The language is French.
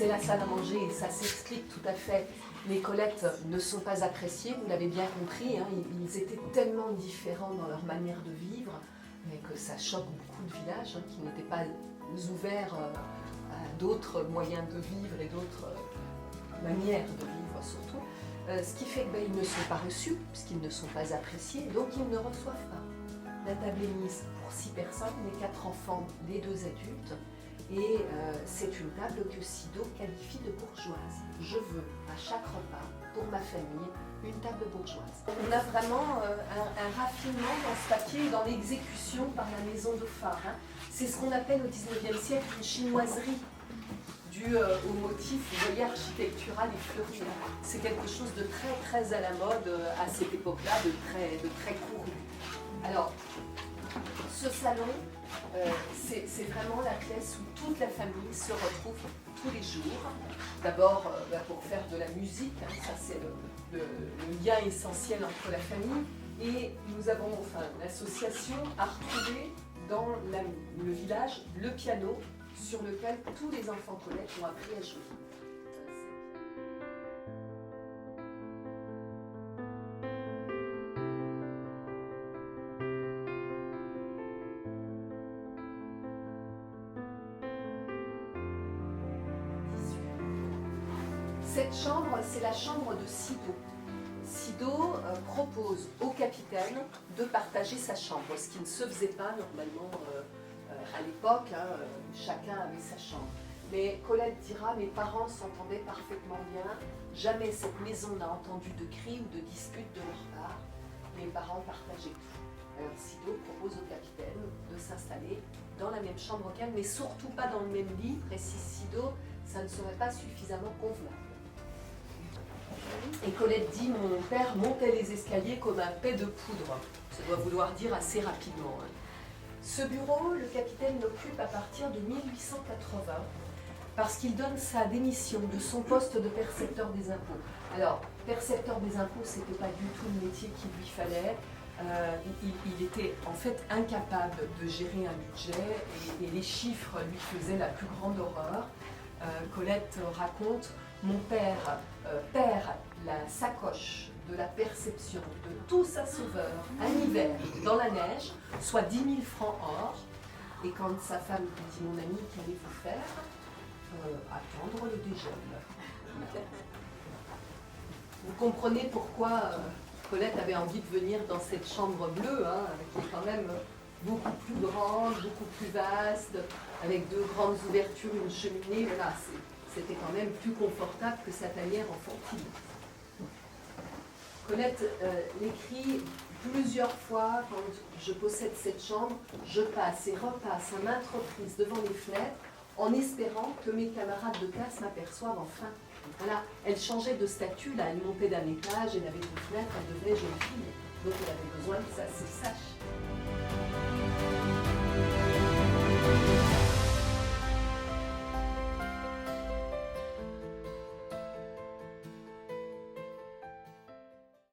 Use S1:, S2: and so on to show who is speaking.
S1: c'est la salle à manger et ça s'explique tout à fait. Les Colette ne sont pas appréciés, vous l'avez bien compris, hein, ils étaient tellement différents dans leur manière de vivre que ça choque beaucoup de villages hein, qui n'étaient pas ouverts à d'autres moyens de vivre et d'autres manières de vivre surtout. Ce qui fait qu'ils ne sont pas reçus, puisqu'ils ne sont pas appréciés, donc ils ne reçoivent pas. La table est mise pour 6 personnes, les 4 enfants, les 2 adultes, et c'est une table que Sido qualifie de bourgeoise. Je veux à chaque repas, pour ma famille, une table bourgeoise. On a vraiment un raffinement dans ce papier et dans l'exécution par la maison de phare. Hein. C'est ce qu'on appelle au XIXe siècle une chinoiserie. Dû au motif, vous voyez, architectural et fleuri. C'est quelque chose de très très à la mode à cette époque-là, de très couru. Alors, ce salon, c'est vraiment la pièce où toute la famille se retrouve tous les jours. D'abord pour faire de la musique, hein, ça c'est le lien essentiel entre la famille. Et nous avons, enfin, l'association a retrouvé dans le village le piano sur lequel tous les enfants Colette ont appris à jouer. Cette chambre, c'est la chambre de Sido. Sido propose au capitaine de partager sa chambre, ce qui ne se faisait pas normalement à l'époque, hein, chacun avait sa chambre. Mais Colette dira, mes parents s'entendaient parfaitement bien, jamais cette maison n'a entendu de cris ou de disputes de leur part, mes parents partageaient tout. Alors Sido propose au capitaine de s'installer dans la même chambre qu'elle, mais surtout pas dans le même lit, précise Sido, ça ne serait pas suffisamment convenable. Et Colette dit, mon père montait les escaliers comme un paix de poudre. Ça doit vouloir dire assez rapidement. Hein. Ce bureau, le capitaine l'occupe à partir de 1880 parce qu'il donne sa démission de son poste de percepteur des impôts. Alors, percepteur des impôts, ce n'était pas du tout le métier qu'il lui fallait. Il était en fait incapable de gérer un budget et les chiffres lui faisaient la plus grande horreur. Colette raconte, mon père perd la sacoche de la perception de tout sa sauveur un hiver dans la neige, soit 10 000 francs or. Et quand sa femme lui dit, mon ami, qu'allez-vous faire? Attendre le déjeuner. Vous comprenez pourquoi Colette avait envie de venir dans cette chambre bleue, hein, qui est quand même beaucoup plus grande, beaucoup plus vaste, avec 2 grandes ouvertures, une cheminée. Voilà, c'était quand même plus confortable que sa tanière en fortune. Colette l'écrit plusieurs fois, quand je possède cette chambre, je passe et repasse à maintes reprises devant les fenêtres en espérant que mes camarades de classe m'aperçoivent enfin. Voilà, elle changeait de statut, là, elle montait d'un étage, elle avait une fenêtre, elle devenait jeune fille. Donc elle avait besoin que ça se sache.